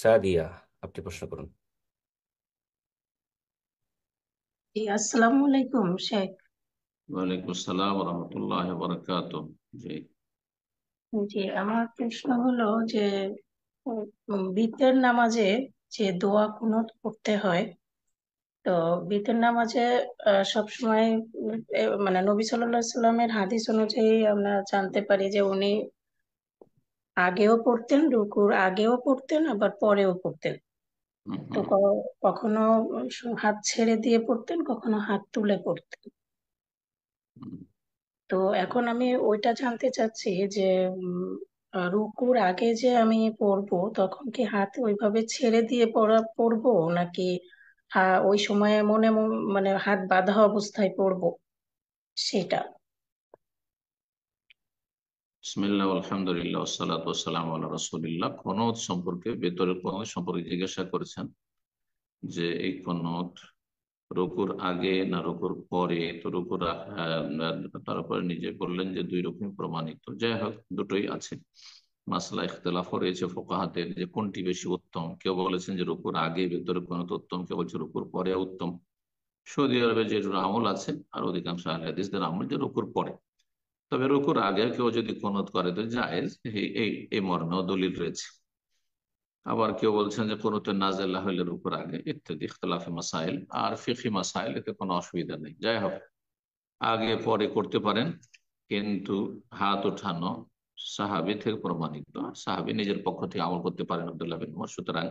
সাদিয়া, আপনি প্রশ্ন করুন। জি, আসসালামু আলাইকুম শেখ। ওয়ালাইকুম আসসালাম রহমতুল্লাহ বরকাত। জি। জি, আমার প্রশ্ন হলো যে বিতের নামাজে যে দোয়া কুনুত করতে হয়, তো বিতের নামাজে সবসময় মানে নবী সাল্লাল্লাহু আলাইহি সাল্লামের হাদিস অনুযায়ী আমরা জানতে পারি যে উনি আগেও পড়তেন, রুকুর আগেও পড়তেন, আবার পরেও পড়তেন। হুম, তো হুম, কখনো হাত ছেড়ে দিয়ে পড়তেন, কখনো হাত তুলে পড়তেন। হুম। তো এখন আমি ওইটা জানতে চাচ্ছি যে রুকুর আগে যে আমি পড়বো তখন কি হাত ওইভাবে ছেড়ে দিয়ে পড়বো, নাকি ওই সময়ে মানে হাত বাঁধা অবস্থায় পড়বো সেটা। বিসমিল্লাহ আলহামদুলিল্লাহ ওয়াসসালাতু ওয়াসসালামু আলা রাসূলিল্লাহ। কুনুত সম্পর্কে, ভেতরের কুনুত সম্পর্কে জিজ্ঞাসা করেছেন যে এই কুনুত রুকুর আগে না রুকুর পরে। তো রুকুর তারপরে নিজে বললেন যে দুই রকম প্রমাণিত। যাই হোক, দুটোই আছে। মাসলা ইখতিলাফ রয়েছে ফুকাহাদের যে কোনটি বেশি উত্তম। কেউ বলেছেন যে রুকুর আগে ভেতরের কুনুত উত্তম, কেউ বলছে রুকুর পরে উত্তম। সৌদি আরবে যে আমল আছে আর অধিকাংশ আহলে হাদিসদের আমল যে রুকুর পরে। তবে রুকুর আগে কেউ যদি কুনুত করে তো জায়েজ, এই এই এই মর্মেও দলিল রয়েছে। আবার কেউ বলছেন যে কুনুতে নাজেলা হইলে রুকুর আগে, ইত্যাদি ইখতিলাফি মাসাইল আর ফিকহি মাসাইল, এতে কোনো অসুবিধা নেই। যাই হোক, আগে পরে করতে পারেন, কিন্তু হাত ওঠানো সাহাবী থেকে প্রমাণিত। সাহাবী নিজের পক্ষ থেকে আমল করতে পারেন আব্দুল্লাহ বিন উমর। সুতরাং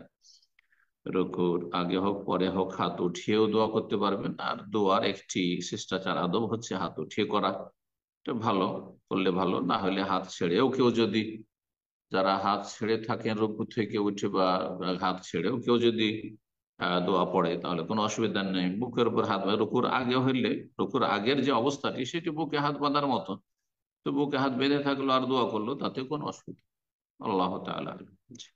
রুকুর আগে হোক পরে হোক হাত উঠিয়েও দোয়া করতে পারবেন। আর দোয়ার একটি শিষ্টাচার আদব হচ্ছে হাত উঠিয়ে করা। এটা ভালো, করলে ভালো। না হলে হাত ছেড়েও কেউ যদি, যারা হাত ছেড়ে থাকেন রুকু থেকে উঠে বা হাত ছেড়েও কেউ যদি দোয়া পড়ে, তাহলে কোনো অসুবিধা নেই। বুকের উপর হাত, রুকুর আগে হইলে, রুকুর আগের যে অবস্থাটি সেটি বুকে হাত বাঁধার মতো। তো বুকে হাত বেঁধে থাকলো আর দোয়া করলো, তাতে কোনো অসুবিধা। আল্লাহ তাআলা আলাম। জি।